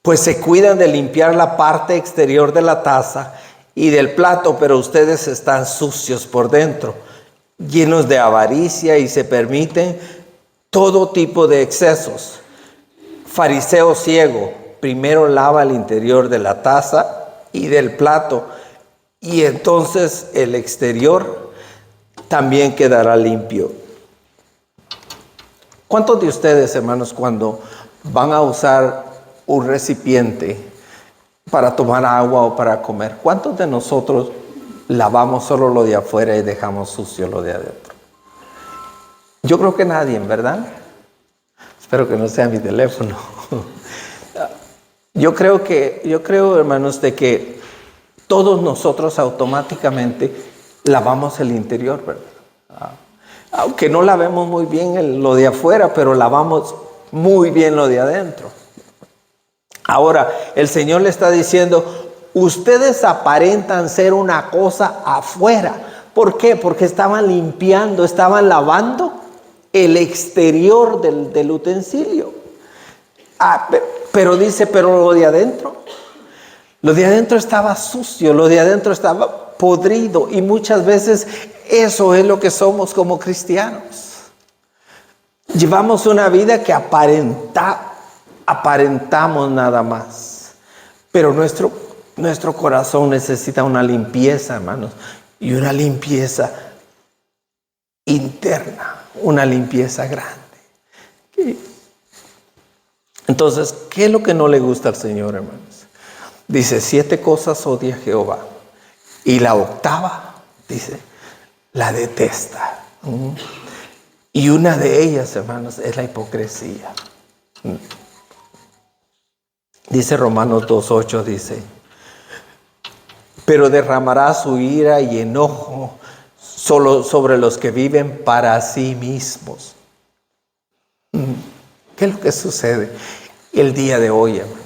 Pues se cuidan de limpiar la parte exterior de la taza y del plato, pero ustedes están sucios por dentro, llenos de avaricia y se permiten todo tipo de excesos. Fariseo ciego, primero lava el interior de la taza y del plato, y entonces el exterior también quedará limpio. ¿Cuántos de ustedes, hermanos, cuando van a usar un recipiente para tomar agua o para comer, cuántos de nosotros lavamos solo lo de afuera y dejamos sucio lo de adentro? Yo creo que nadie, ¿verdad? Espero que no sea mi teléfono. Yo creo, hermanos, de que todos nosotros automáticamente lavamos el interior, ¿verdad? Aunque no lavemos muy bien lo de afuera, pero lavamos muy bien lo de adentro. Ahora, el Señor le está diciendo, ustedes aparentan ser una cosa afuera. ¿Por qué? Porque estaban limpiando, estaban lavando el exterior del utensilio. Pero dice, pero lo de adentro estaba sucio, lo de adentro estaba podrido, y muchas veces eso es lo que somos como cristianos. Llevamos una vida que aparentamos nada más, pero nuestro corazón necesita una limpieza, hermanos, y una limpieza interna, una limpieza grande. Entonces, ¿qué es lo que no le gusta al Señor, hermanos? Dice, 7 cosas odia Jehová, y la 8ª, dice, la detesta. Y una de ellas, hermanos, es la hipocresía. Dice Romanos 2:8, dice, pero derramará su ira y enojo solo sobre los que viven para sí mismos. ¿Qué es lo que sucede el día de hoy, hermanos?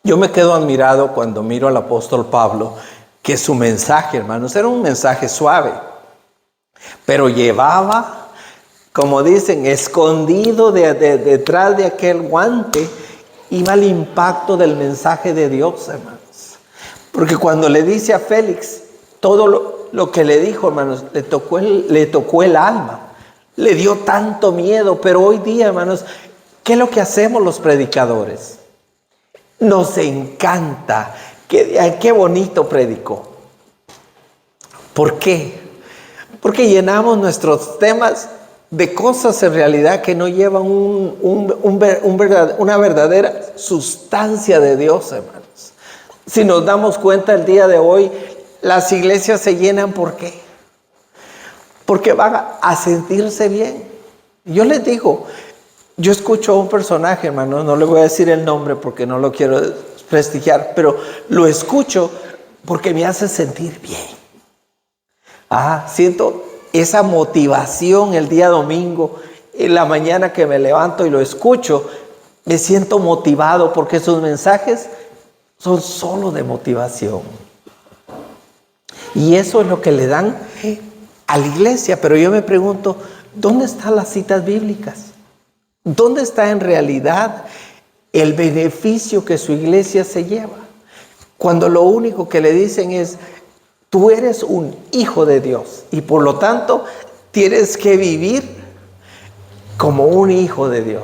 Yo me quedo admirado cuando miro al apóstol Pablo, que su mensaje, hermanos, era un mensaje suave, pero llevaba, como dicen, escondido detrás de aquel guante, iba el impacto del mensaje de Dios, hermanos. Porque cuando le dice a Félix todo lo que le dijo, hermanos, le tocó el alma. Le dio tanto miedo, pero hoy día, hermanos, ¿qué es lo que hacemos los predicadores? Nos encanta. Qué bonito predicó. ¿Por qué? Porque llenamos nuestros temas de cosas en realidad que no llevan una verdadera sustancia de Dios, hermanos. Si nos damos cuenta el día de hoy, las iglesias se llenan, ¿por qué? Porque van a sentirse bien. Yo les digo, yo escucho a un personaje, hermano, no le voy a decir el nombre porque no lo quiero prestigiar, pero lo escucho porque me hace sentir bien. Siento esa motivación el día domingo, en la mañana que me levanto y lo escucho, me siento motivado porque sus mensajes son solo de motivación. Y eso es lo que le dan a la iglesia. Pero yo me pregunto, ¿dónde están las citas bíblicas? ¿Dónde está en realidad el beneficio que su iglesia se lleva? Cuando lo único que le dicen es, tú eres un hijo de Dios y por lo tanto tienes que vivir como un hijo de Dios.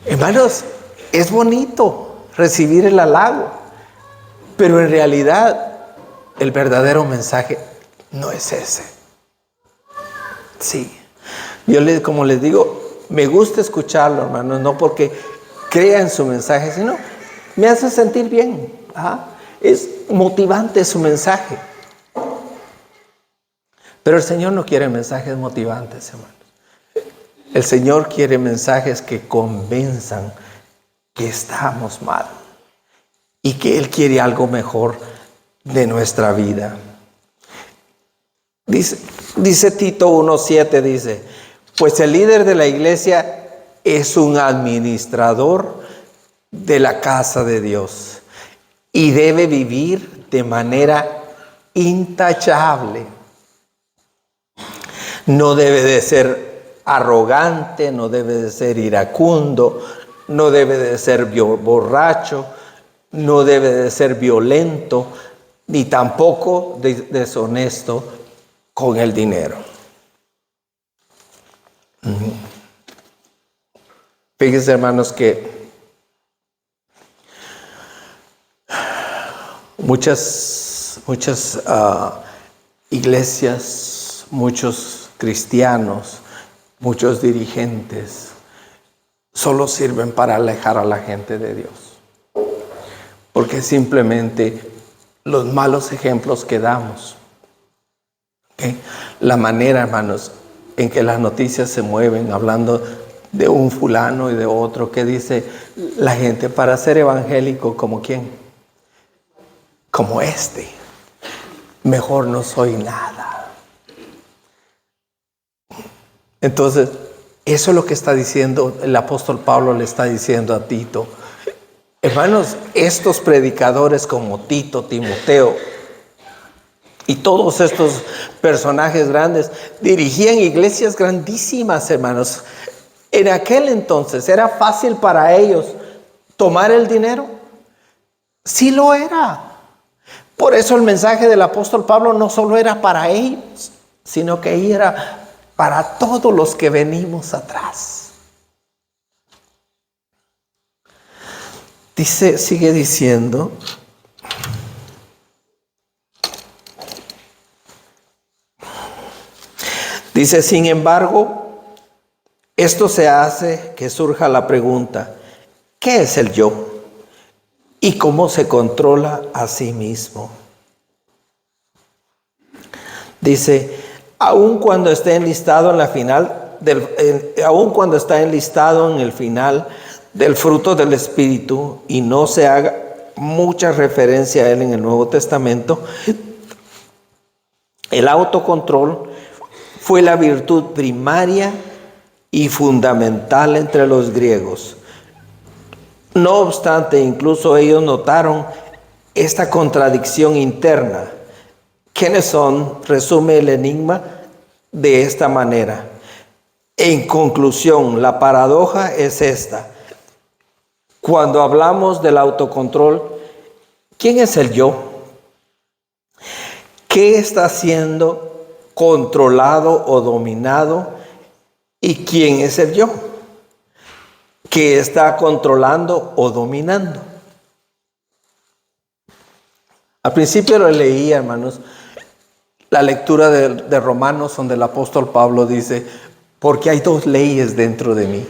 Hermanos, es bonito recibir el halago, pero en realidad el verdadero mensaje no es ese. Sí, como les digo, me gusta escucharlo, hermanos, no porque crea en su mensaje, sino me hace sentir bien. Es motivante su mensaje. Pero el Señor no quiere mensajes motivantes, hermanos. El Señor quiere mensajes que convenzan que estamos mal y que Él quiere algo mejor de nuestra vida. Dice Tito 1:7, dice, pues el líder de la iglesia es un administrador de la casa de Dios y debe vivir de manera intachable. No debe de ser arrogante, no debe de ser iracundo, no debe de ser borracho, no debe de ser violento, ni tampoco deshonesto con el dinero. Fíjense, hermanos, que muchas iglesias, muchos cristianos, muchos dirigentes solo sirven para alejar a la gente de Dios. Porque simplemente los malos ejemplos que damos, la manera, hermanos, en que las noticias se mueven hablando de un fulano y de otro, que dice la gente para ser evangélico, ¿como quién? Como este. Mejor no soy nada. Entonces, eso es lo que está diciendo el apóstol Pablo, le está diciendo a Tito. Hermanos, estos predicadores como Tito, Timoteo y todos estos personajes grandes dirigían iglesias grandísimas, hermanos. En aquel entonces, ¿era fácil para ellos tomar el dinero? Sí lo era. Por eso el mensaje del apóstol Pablo no solo era para ellos, sino que era para todos los que venimos atrás. Sigue diciendo, dice, sin embargo, esto se hace que surja la pregunta, ¿qué es el yo? ¿Y cómo se controla a sí mismo? Dice, aun cuando esté enlistado en la final aun cuando está enlistado en el final del fruto del Espíritu y no se haga mucha referencia a él en el Nuevo Testamento, el autocontrol fue la virtud primaria y fundamental entre los griegos. No obstante, incluso ellos notaron esta contradicción interna. ¿Quiénes son? Resume el enigma de esta manera. En conclusión, la paradoja es esta. Cuando hablamos del autocontrol, ¿quién es el yo? ¿qué está siendo controlado o dominado? ¿Y quién es el yo que está controlando o dominando? Al principio lo leí, hermanos, la lectura de Romanos, donde el apóstol Pablo dice, porque hay dos leyes dentro de mí.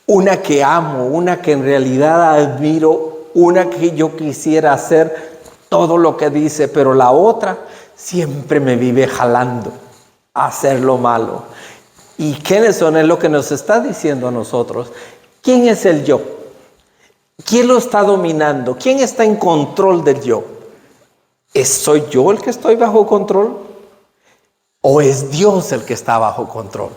Una que amo, una que en realidad admiro, una que yo quisiera hacer todo lo que dice, pero la otra siempre me vive jalando a hacer lo malo. ¿Y quiénes son? Es lo que nos está diciendo a nosotros. ¿Quién es el yo? ¿Quién lo está dominando? ¿Quién está en control del yo? ¿Soy yo el que estoy bajo control? ¿O es Dios el que está bajo control?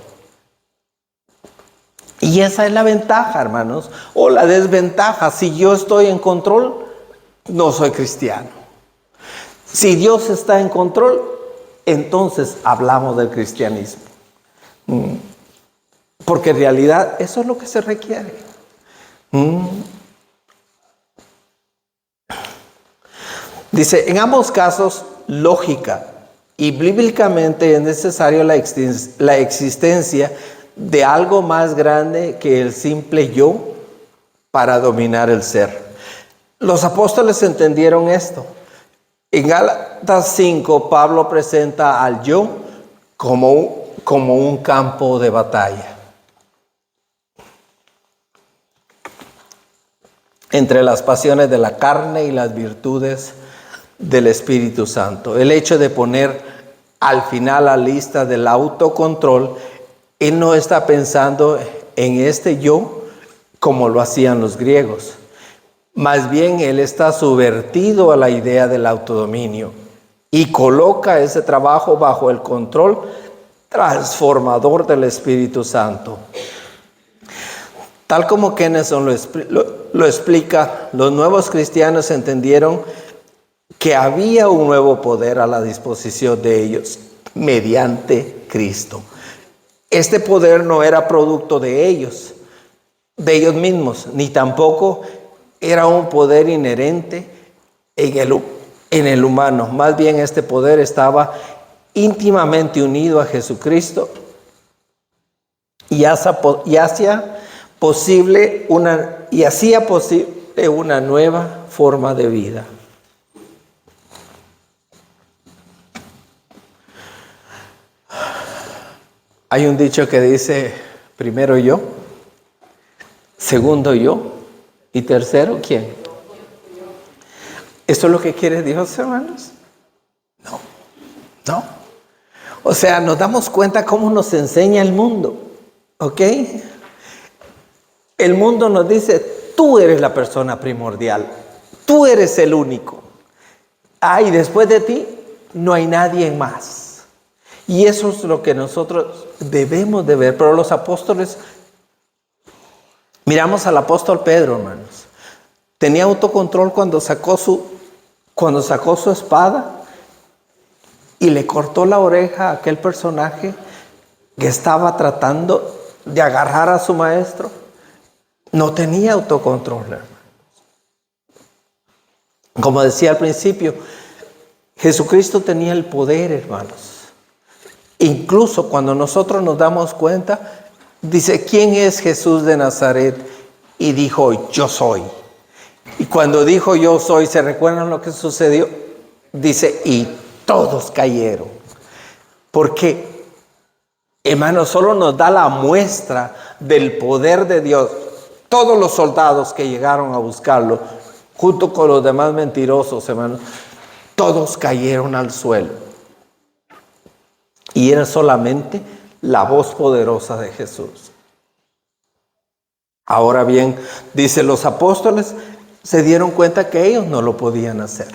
Y esa es la ventaja, hermanos, o la desventaja. Si yo estoy en control, no soy cristiano. Si Dios está en control, entonces hablamos del cristianismo. Porque en realidad eso es lo que se requiere. Dice, en ambos casos, lógica y bíblicamente es necesario la existencia de algo más grande que el simple yo para dominar el ser. Los apóstoles entendieron esto. En Gálatas 5, Pablo presenta al yo como un campo de batalla. Entre las pasiones de la carne y las virtudes del Espíritu Santo. El hecho de poner al final la lista del autocontrol, él no está pensando en este yo como lo hacían los griegos. Más bien él está subvertido a la idea del autodominio y coloca ese trabajo bajo el control transformador del Espíritu Santo. Tal como Kenneson lo explica, los nuevos cristianos entendieron que había un nuevo poder a la disposición de ellos mediante Cristo. Este poder no era producto de ellos mismos, ni tampoco era un poder inherente en el humano. Más bien este poder estaba íntimamente unido a Jesucristo y hacía posible una nueva forma de vida. Hay un dicho que dice, primero yo, segundo yo y tercero, ¿quién? ¿Eso es lo que quiere Dios, hermanos? No. O sea, nos damos cuenta cómo nos enseña el mundo, ¿ok? El mundo nos dice, tú eres la persona primordial, tú eres el único. Y después de ti no hay nadie más. Y eso es lo que nosotros debemos de ver. Pero los apóstoles, miramos al apóstol Pedro, hermanos. Tenía autocontrol cuando sacó su espada y le cortó la oreja a aquel personaje que estaba tratando de agarrar a su maestro. No tenía autocontrol, hermanos. Como decía al principio, Jesucristo tenía el poder, hermanos. Incluso cuando nosotros nos damos cuenta, dice, ¿quién es Jesús de Nazaret? Y dijo, yo soy. Y cuando dijo yo soy, ¿se recuerdan lo que sucedió? Dice, y todos cayeron. Porque, hermanos, solo nos da la muestra del poder de Dios. Todos los soldados que llegaron a buscarlo, junto con los demás mentirosos, hermanos, todos cayeron al suelo. Y era solamente la voz poderosa de Jesús. Ahora bien, dice, los apóstoles se dieron cuenta que ellos no lo podían hacer.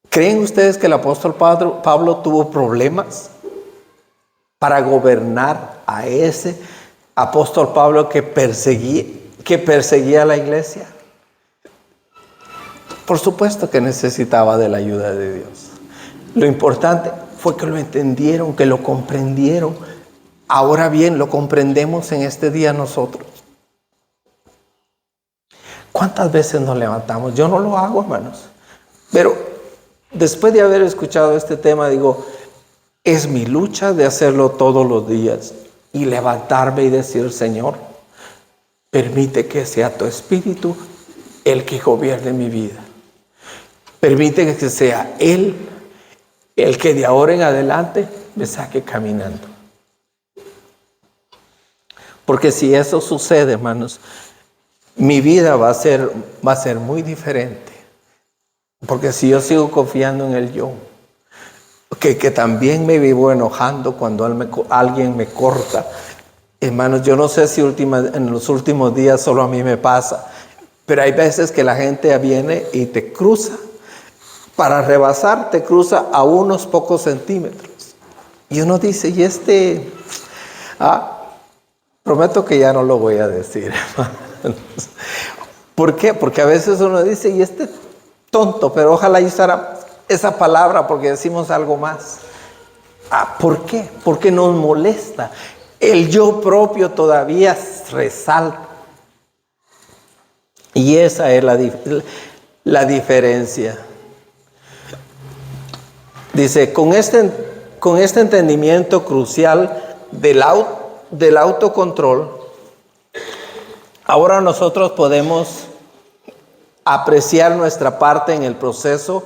¿Creen ustedes que el apóstol Pablo tuvo problemas para gobernar a ese apóstol Pablo que perseguía a la iglesia? Por supuesto que necesitaba de la ayuda de Dios. Lo importante fue que lo entendieron, que lo comprendieron. Ahora bien, lo comprendemos en este día nosotros. ¿Cuántas veces nos levantamos? Yo no lo hago, hermanos. Pero después de haber escuchado este tema, digo, es mi lucha de hacerlo todos los días y levantarme y decir, Señor, permite que sea tu Espíritu el que gobierne mi vida. Permite que sea Él el que de ahora en adelante me saque caminando. Porque si eso sucede, hermanos, mi vida va a ser muy diferente. Porque si yo sigo confiando en el yo, que también me vivo enojando cuando alguien me corta. Hermanos, yo no sé si en los últimos días solo a mí me pasa, pero hay veces que la gente viene y te cruza. Para rebasar, te cruza a unos pocos centímetros. Y uno dice, ¿y este? Prometo que ya no lo voy a decir, hermanos. ¿Por qué? Porque a veces uno dice, ¿y este tonto? Pero ojalá usara esa palabra porque decimos algo más. ¿Por qué? Porque nos molesta. El yo propio todavía resalta. Y esa es la diferencia. Dice, con este entendimiento crucial del autocontrol, ahora nosotros podemos apreciar nuestra parte en el proceso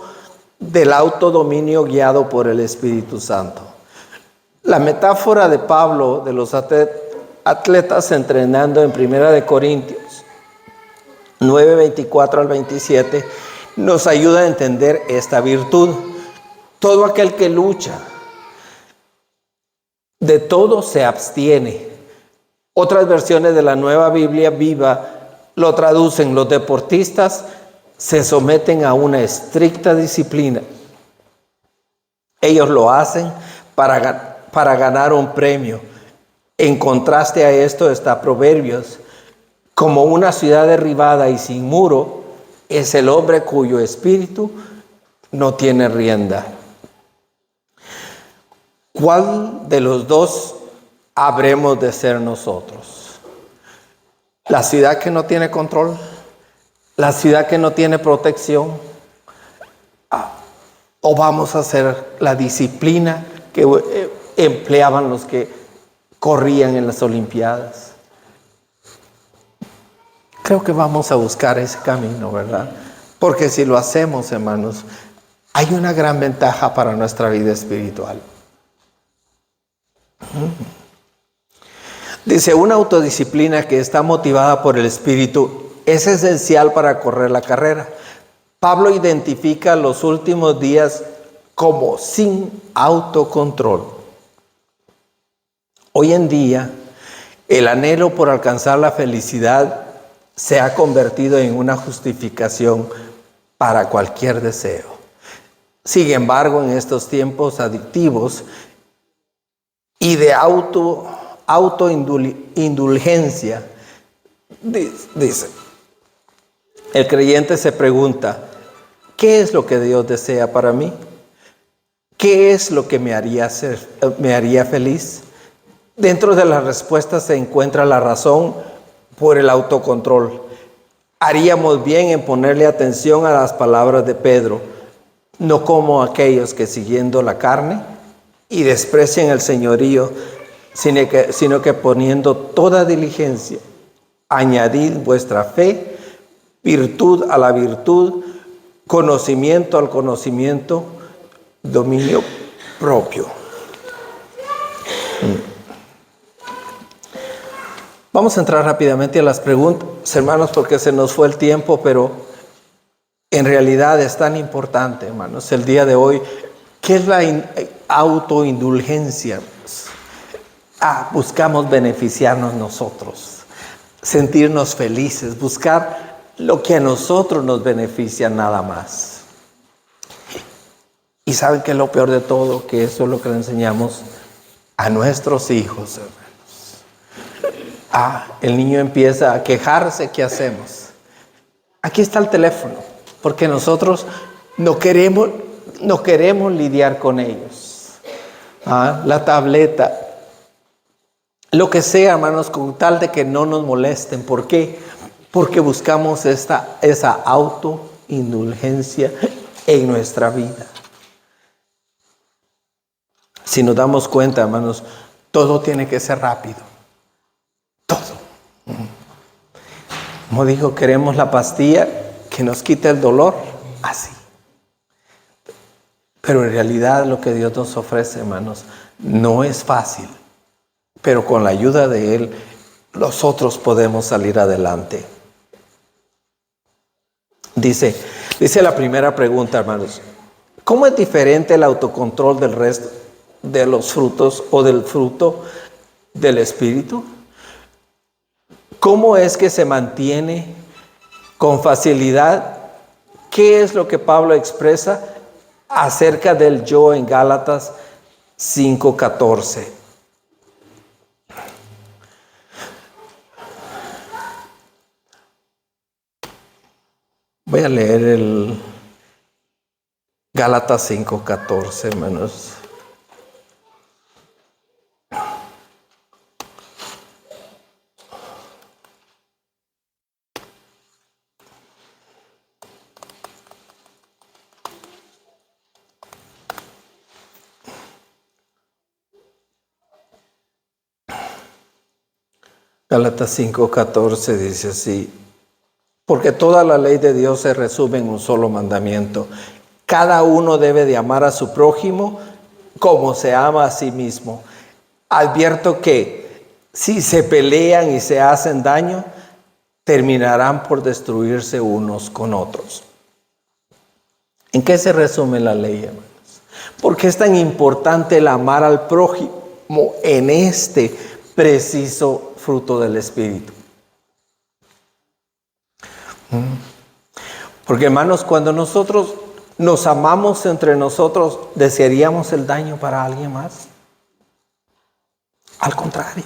del autodominio guiado por el Espíritu Santo. La metáfora de Pablo de los atletas entrenando en 1 Corintios 9, 24 al 27 nos ayuda a entender esta virtud. Todo aquel que lucha, de todo se abstiene. Otras versiones de la Nueva Biblia Viva lo traducen: los deportistas se someten a una estricta disciplina. Ellos lo hacen para ganar un premio. En contraste a esto está Proverbios: como una ciudad derribada y sin muro es el hombre cuyo espíritu no tiene rienda. ¿Cuál de los dos habremos de ser nosotros? ¿La ciudad que no tiene control? ¿La ciudad que no tiene protección? ¿O vamos a hacer la disciplina que empleaban los que corrían en las Olimpiadas? Creo que vamos a buscar ese camino, ¿verdad? Porque si lo hacemos, hermanos, hay una gran ventaja para nuestra vida espiritual. Dice, una autodisciplina que está motivada por el Espíritu es esencial para correr la carrera. Pablo identifica los últimos días como sin autocontrol. Hoy en día, el anhelo por alcanzar la felicidad se ha convertido en una justificación para cualquier deseo. Sin embargo, en estos tiempos adictivos y de autoindulgencia, dice, el creyente se pregunta, ¿qué es lo que Dios desea para mí? ¿Qué es lo que me haría feliz? Dentro de las respuestas se encuentra la razón por el autocontrol. Haríamos bien en ponerle atención a las palabras de Pedro, no como aquellos que siguiendo la carne y desprecian el señorío, sino que poniendo toda diligencia, añadid vuestra fe, virtud a la virtud, conocimiento al conocimiento, dominio propio. Vamos a entrar rápidamente a las preguntas, hermanos, porque se nos fue el tiempo, pero en realidad es tan importante, hermanos, el día de hoy. ¿Qué es la autoindulgencia? Buscamos beneficiarnos nosotros, sentirnos felices, buscar lo que a nosotros nos beneficia nada más. Y ¿saben qué es lo peor de todo? Que eso es lo que le enseñamos a nuestros hijos, hermanos. El niño empieza a quejarse, ¿qué hacemos? Aquí está el teléfono, porque nosotros no queremos lidiar con ellos. La tableta, lo que sea, hermanos, con tal de que no nos molesten. ¿Por qué? Porque buscamos esa autoindulgencia en nuestra vida. Si nos damos cuenta, hermanos, todo tiene que ser rápido. Todo. Como dijo, queremos la pastilla que nos quite el dolor. Así. Pero en realidad lo que Dios nos ofrece, hermanos, no es fácil. Pero con la ayuda de Él, nosotros podemos salir adelante. Dice la primera pregunta, hermanos, ¿cómo es diferente el autocontrol del resto de los frutos o del fruto del Espíritu? ¿Cómo es que se mantiene con facilidad? ¿Qué es lo que Pablo expresa acerca del yo en Gálatas 5:14? Voy a leer el Gálatas 5:14, hermanos. Gálatas 5:14 dice así: porque toda la ley de Dios se resume en un solo mandamiento. Cada uno debe de amar a su prójimo como se ama a sí mismo. Advierto que si se pelean y se hacen daño, terminarán por destruirse unos con otros. ¿En qué se resume la ley, hermanos? ¿Por qué es tan importante el amar al prójimo en este preciso fruto del Espíritu? Porque, hermanos, cuando nosotros nos amamos entre nosotros, ¿desearíamos el daño para alguien más? Al contrario.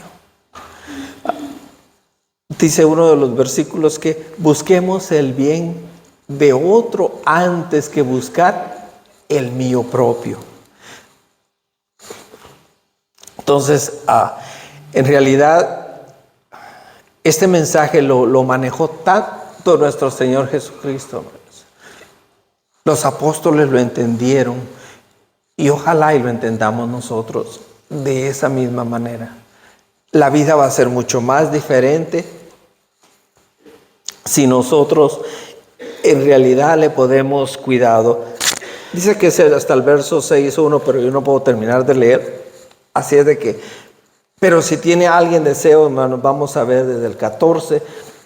Dice uno de los versículos que busquemos el bien de otro antes que buscar el mío propio. Entonces, en realidad, este mensaje lo manejó tanto nuestro Señor Jesucristo, hermanos. Los apóstoles lo entendieron y ojalá y lo entendamos nosotros de esa misma manera. La vida va a ser mucho más diferente si nosotros en realidad le ponemos cuidado. Dice que es hasta el verso 6:1, pero yo no puedo terminar de leer. Así es de que, pero si tiene alguien deseo, hermanos, vamos a ver desde el 14,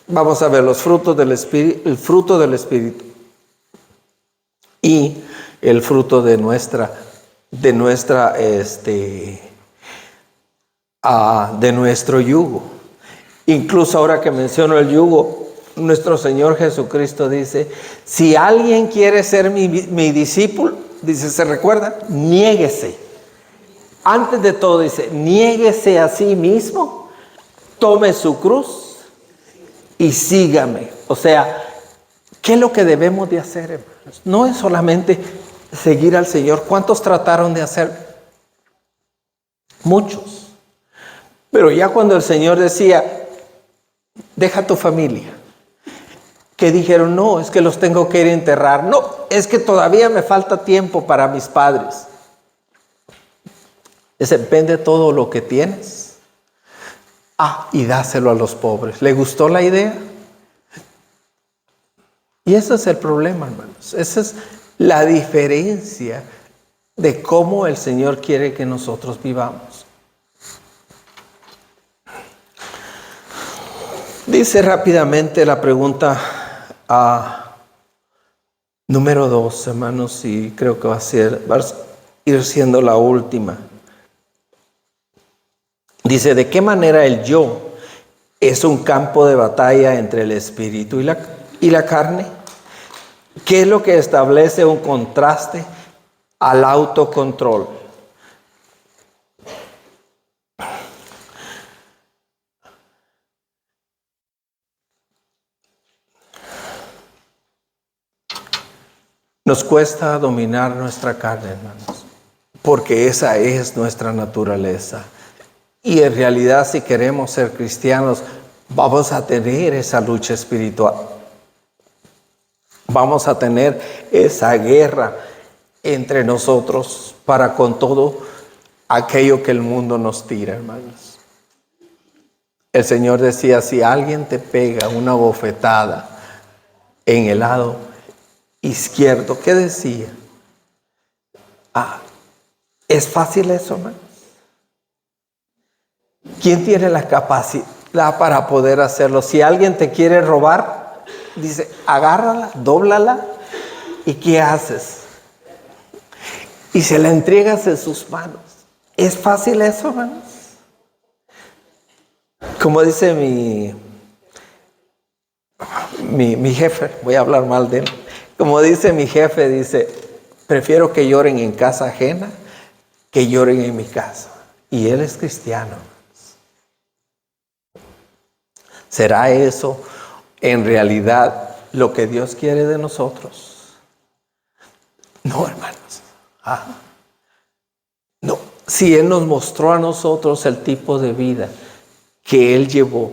vamos a ver los frutos del Espíritu, el fruto del Espíritu y el fruto de nuestro yugo. Incluso ahora que menciono el yugo, nuestro Señor Jesucristo dice: si alguien quiere ser mi discípulo, dice, ¿se recuerda? Niéguese. Antes de todo dice, niéguese a sí mismo, tome su cruz y sígame. O sea, ¿qué es lo que debemos de hacer, hermanos? No es solamente seguir al Señor. ¿Cuántos trataron de hacer? Muchos. Pero ya cuando el Señor decía, deja tu familia, que dijeron, no, es que los tengo que ir a enterrar. No, es que todavía me falta tiempo para mis padres. Vende todo lo que tienes. Y dáselo a los pobres. ¿Le gustó la idea? Y ese es el problema, hermanos. Esa es la diferencia de cómo el Señor quiere que nosotros vivamos. Dice rápidamente la pregunta número 2, hermanos, y creo que va a ir siendo la última. Dice, ¿de qué manera el yo es un campo de batalla entre el espíritu y la carne? ¿Qué es lo que establece un contraste al autocontrol? Nos cuesta dominar nuestra carne, hermanos, porque esa es nuestra naturaleza. Y en realidad, si queremos ser cristianos, vamos a tener esa lucha espiritual. Vamos a tener esa guerra entre nosotros para con todo aquello que el mundo nos tira, hermanos. El Señor decía, si alguien te pega una bofetada en el lado izquierdo, ¿qué decía? ¿Es fácil eso, hermanos? ¿Quién tiene la capacidad para poder hacerlo? Si alguien te quiere robar, dice, agárrala, dóblala, ¿y qué haces? Y se la entregas en sus manos. ¿Es fácil eso, hermanos? Como dice mi jefe, voy a hablar mal de él. Como dice mi jefe, dice, prefiero que lloren en casa ajena que lloren en mi casa. Y él es cristiano. ¿Será eso en realidad lo que Dios quiere de nosotros? No, hermanos. No. Si Él nos mostró a nosotros el tipo de vida que Él llevó,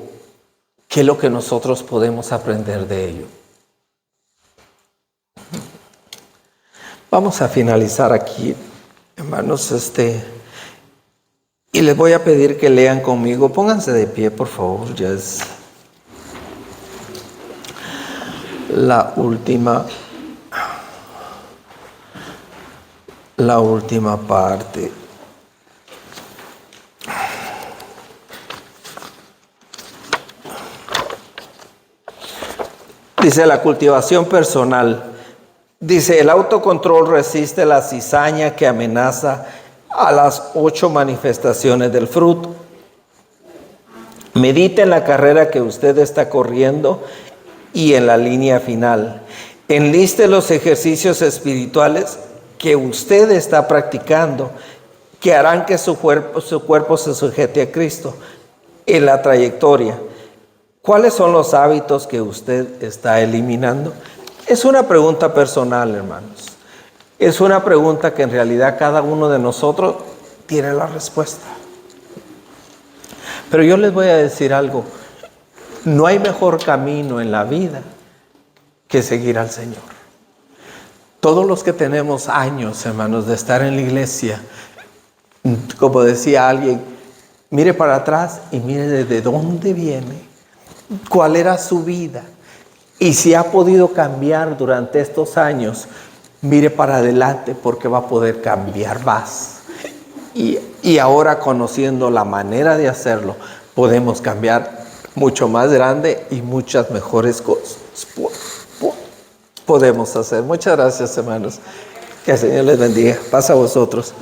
¿qué es lo que nosotros podemos aprender de ello? Vamos a finalizar aquí, hermanos, y les voy a pedir que lean conmigo. Pónganse de pie, por favor. Ya es la última parte. Dice la cultivación personal. Dice, el autocontrol resiste la cizaña que amenaza a las 8 manifestaciones del fruto. Medite en la carrera que usted está corriendo y en la línea final. Enliste los ejercicios espirituales que usted está practicando, que harán que su cuerpo se sujete a Cristo en la trayectoria. ¿Cuáles son los hábitos que usted está eliminando? Es una pregunta personal, hermanos. Es una pregunta que en realidad cada uno de nosotros tiene la respuesta. Pero yo les voy a decir algo. No hay mejor camino en la vida que seguir al Señor. Todos los que tenemos años, hermanos, de estar en la iglesia, como decía alguien, mire para atrás y mire desde dónde viene, cuál era su vida. Y si ha podido cambiar durante estos años, mire para adelante porque va a poder cambiar más. Y ahora, conociendo la manera de hacerlo, podemos cambiar mucho más grande y muchas mejores cosas podemos hacer. Muchas gracias, hermanos. Que el Señor les bendiga. Pasa a vosotros.